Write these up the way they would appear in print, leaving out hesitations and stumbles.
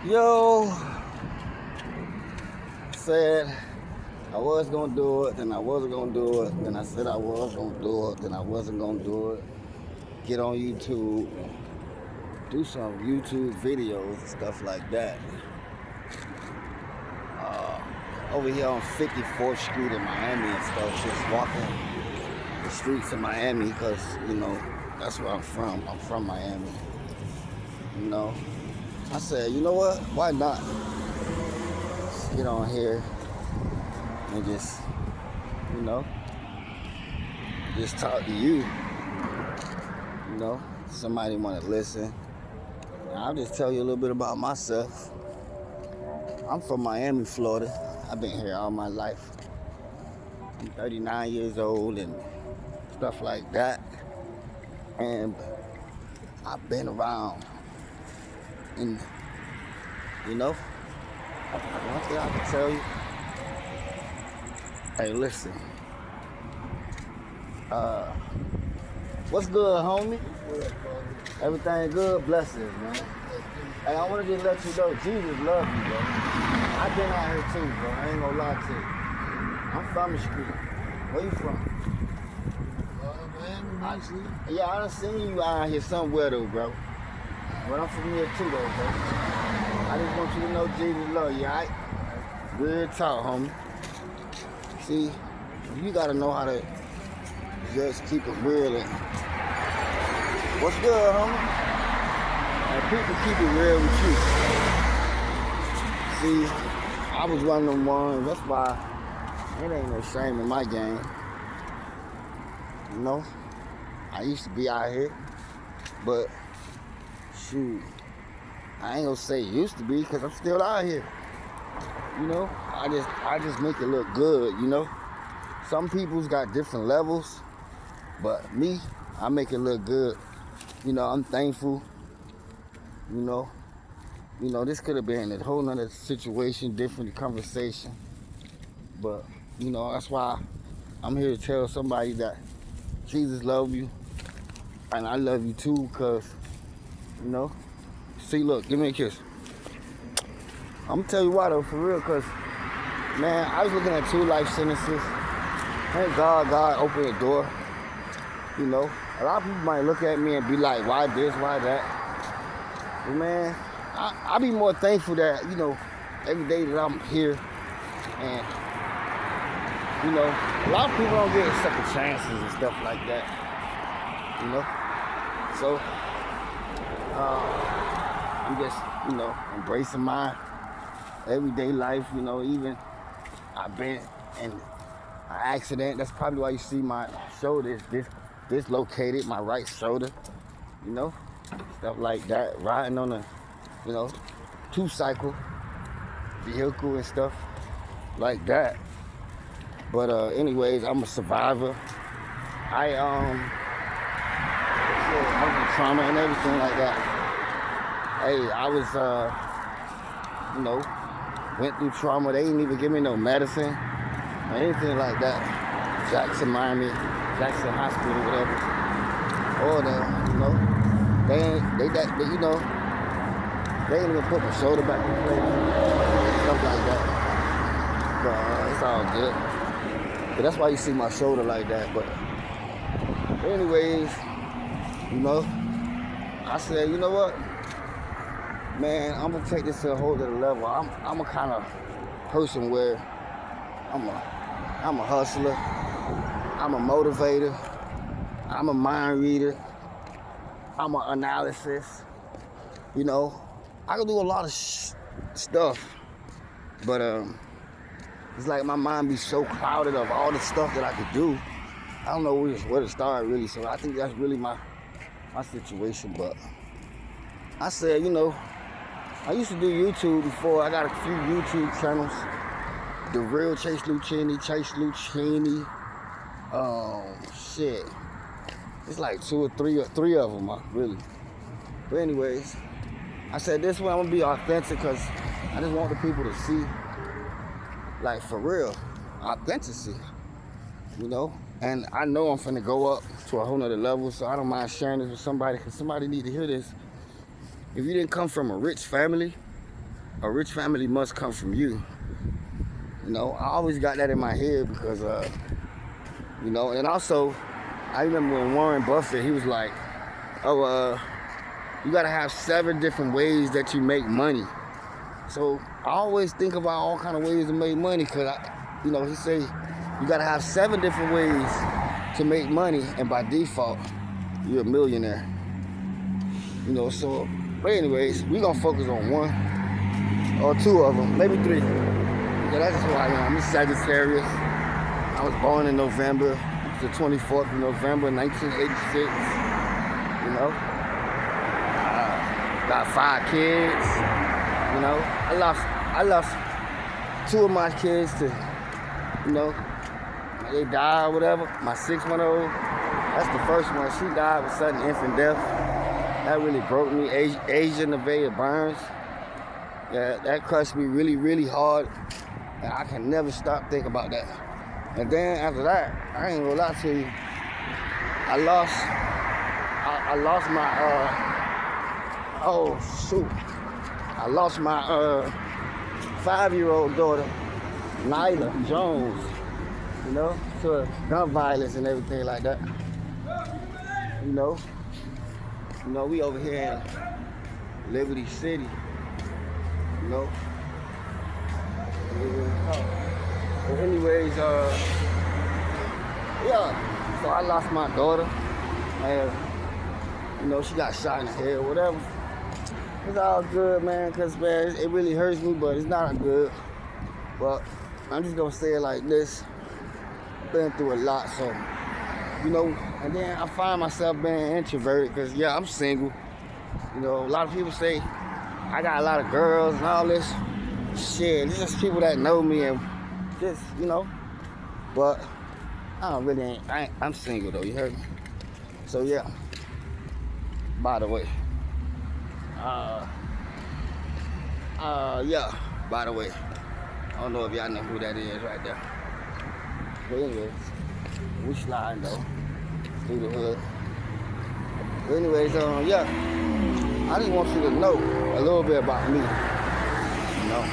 Yo, said I was gonna do it, then I wasn't gonna do it, then I said I was gonna do it, then I wasn't gonna do it. Get on YouTube, do some YouTube videos and stuff like that. Over here on 54th Street in Miami and stuff, just walking the streets of Miami because, that's where I'm from. I'm from Miami, you know. I said, you know what, why not? Just get on here and just talk to you. Somebody want to listen. I'll just tell you a little bit about myself. I'm from Miami, Florida. I've been here all my life. I'm 39 years old and stuff like that. And I've been around. And, one thing I can tell you, hey, listen. What's good, homie? Everything good? Blessings, man. Hey, I want to just let you know, Jesus loves you, bro. I've been out here too, bro. I ain't gonna lie to you. I'm from the street. Where you from? Yeah, I done seen you out here somewhere though, bro. But I'm from here too, though, bro. I just want you to know Jesus love you, alright? Real talk, homie. See, you gotta know how to just keep it real. And what's good, homie? And people keep it real with you. See, I was one of them ones. That's why it ain't no shame in my game. I used to be out here, but shoot, I ain't gonna say used to be because I'm still out here. I just make it look good. Some people's got different levels, but me, I make it look good. I'm thankful. This could have been a whole nother situation, different conversation. But, that's why I'm here to tell somebody that Jesus loves you. And I love you too, because, see, look, give me a kiss. I'm going to tell you why, though, for real, because, man, I was looking at 2 life sentences. Thank God opened the door. A lot of people might look at me and be like, why this, why that? But, man, I be more thankful that, every day that I'm here. And, a lot of people don't get second chances and stuff like that. So, I'm just, embracing my everyday life, even I've been in an accident. That's probably why you see my shoulder is dislocated, my right shoulder, stuff like that. Riding on a, 2-cycle vehicle and stuff like that. But anyways, I'm a survivor. I was in trauma and everything like that. Hey, I was went through trauma. They didn't even give me no medicine or anything like that. Jackson Hospital, whatever. Or they ain't even put my shoulder back in place. Stuff like that. But it's all good. But that's why you see my shoulder like that. But anyways, I said, you know what? Man, I'm gonna take this to a whole other level. I'm a kind of person where I'm a hustler, I'm a motivator, I'm a mind reader, I'm an analysis. I can do a lot of stuff, but it's like my mind be so clouded of all the stuff that I could do. I don't know where to start really. So I think that's really my situation. But I said, I used to do YouTube before. I got a few YouTube channels. The Real Chase Lucchini. Shit. It's like 2 or 3 of them, really. But anyways, I said this one I'm gonna be authentic because I just want the people to see, like, for real, authenticity, And I know I'm finna go up to a whole nother level, so I don't mind sharing this with somebody because somebody need to hear this. If you didn't come from a rich family, a rich family must come from you. You know, I always got that in my head because, you know, and also, I remember when Warren Buffett, he was like, oh, you gotta have 7 different ways that you make money. So I always think about all kind of ways to make money because, you know, he say you gotta have 7 different ways to make money, and by default, you're a millionaire. You know, so, but anyways, we gonna focus on 1 or 2 of them, maybe 3. Yeah, that's who I am. I'm Sagittarius. I was born in November, the 24th of November, 1986. You know, got 5 kids. You know, I lost 2 of my kids to, you know, they died or whatever. My 6-month-old, that's the first one. She died with sudden infant death. That really broke me. Asia Nevaeh Burns. Yeah, that crushed me really, really hard. And I can never stop thinking about that. And then after that, I ain't gonna lie to you. I lost my I lost my 5-year-old daughter, Nyla Jones, you know, to gun violence and everything like that. You know, we over here in Liberty City, you know. But anyways, yeah, so I lost my daughter, and, you know, she got shot in the head or whatever. It's all good, man, because, man, it really hurts me, but it's not good. But I'm just going to say it like this. Been through a lot, so, you know, and then I find myself being introverted because, yeah, I'm single. You know, a lot of people say I got a lot of girls and all this. Shit, it's just people that know me and just, you know. But I'm single, though, you heard me? So, yeah. By the way. Yeah, by the way, I don't know if y'all know who that is right there. But anyways, we sliding though, through the hood. But anyways, yeah, I just want you to know a little bit about me. You know,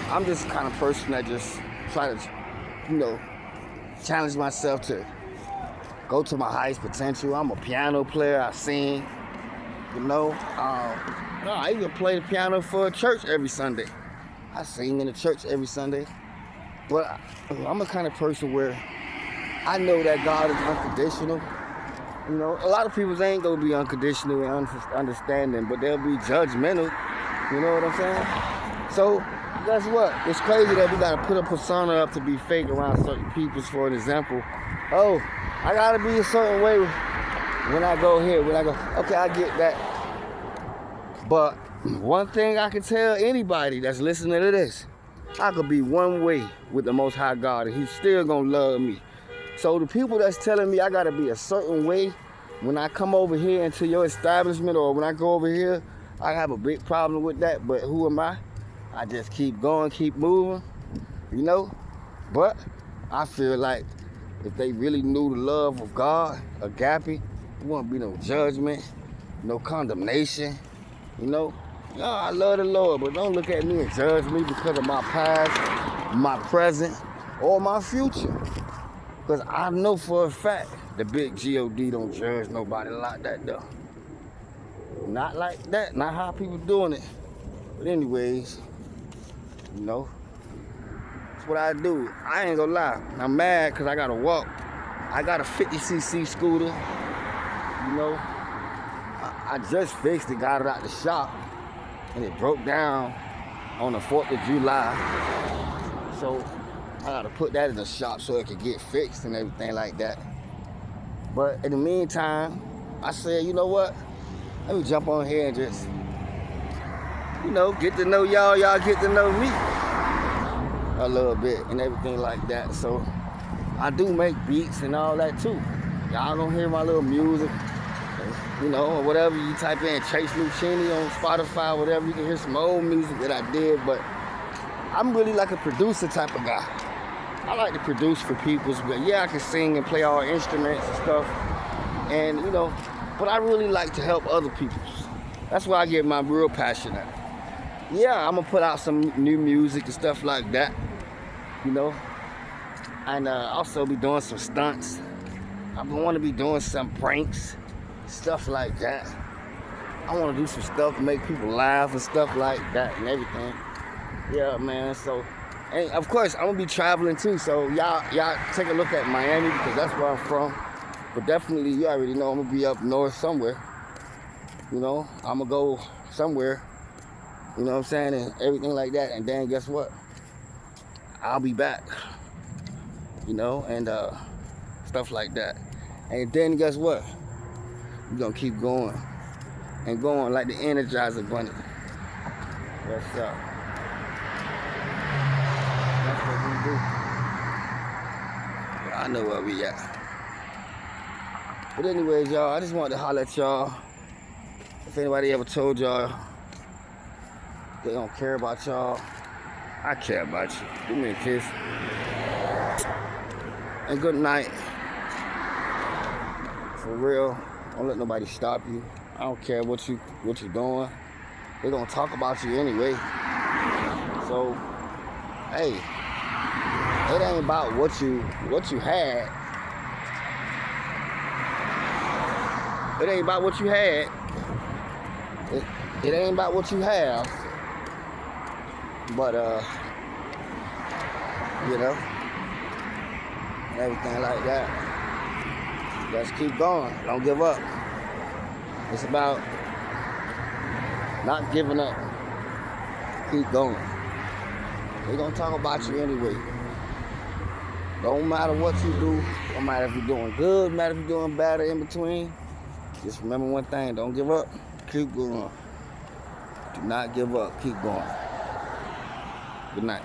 I'm just the kind of person that just try to, you know, challenge myself to go to my highest potential. I'm a piano player, I sing. You know, I even play the piano for a church every Sunday. I sing in the church every Sunday. But I'm the kind of person where I know that God is unconditional. You know, a lot of people ain't gonna be unconditional and understanding, but they'll be judgmental. You know what I'm saying? So, guess what? It's crazy that we gotta put a persona up to be fake around certain people. For an example, oh, I gotta be a certain way when I go here, okay, I get that. But one thing I can tell anybody that's listening to this, I could be one way with the Most High God and He's still gonna love me. So the people that's telling me I gotta be a certain way when I come over here into your establishment or when I go over here, I have a big problem with that. But who am I? I just keep going, keep moving, you know? But I feel like if they really knew the love of God, agape, there won't be no judgment, no condemnation, you know? No, I love the Lord, but don't look at me and judge me because of my past, my present, or my future. Because I know for a fact the big G.O.D. don't judge nobody like that, though. Not like that, not how people doing it. But anyways, you know, that's what I do. I ain't gonna lie, I'm mad because I gotta walk. I got a 50cc scooter, you know. I just fixed it, got it out the shop, and it broke down on the 4th of July. So I gotta put that in the shop so it can get fixed and everything like that. But in the meantime, I said, you know what? Let me jump on here and just, you know, get to know y'all get to know me a little bit and everything like that. So I do make beats and all that too. Y'all gonna hear my little music, you know, or whatever. You type in Chase Lucchini on Spotify, whatever, you can hear some old music that I did. But I'm really like a producer type of guy. I like to produce for people, but yeah, I can sing and play all instruments and stuff. And, you know, but I really like to help other people. That's where I get my real passion at. yeah, I'm gonna put out some new music and stuff like that, you know. And also be doing some stunts. I want to be doing some pranks, stuff like that. I want to do some stuff to make people laugh and stuff like that and everything. Yeah, man. So, and of course, I'm gonna be traveling too. So y'all take a look at Miami because that's where I'm from. But definitely, you already know I'm gonna be up north somewhere. You know, I'm gonna go somewhere. You know what I'm saying, and everything like that. And then guess what? I'll be back. You know, and stuff like that. And then guess what? We're gonna keep going and going like the Energizer Bunny. What's up? That's what we do. I know where we at. But anyways, y'all, I just wanted to holler at y'all. If anybody ever told y'all they don't care about y'all, I care about you. Give me a kiss. And good night. For real. Don't let nobody stop you. I don't care what you're doing. They're gonna talk about you anyway. So, hey, it ain't about what you had. It ain't about what you had. It ain't about what you have. But you know, everything like that. Let's keep going. Don't give up. It's about not giving up. Keep going. They're gonna talk about you anyway. Don't matter what you do. Don't matter if you're doing good. Matter if you're doing bad or in between. Just remember one thing. Don't give up. Keep going. Do not give up. Keep going. Good night.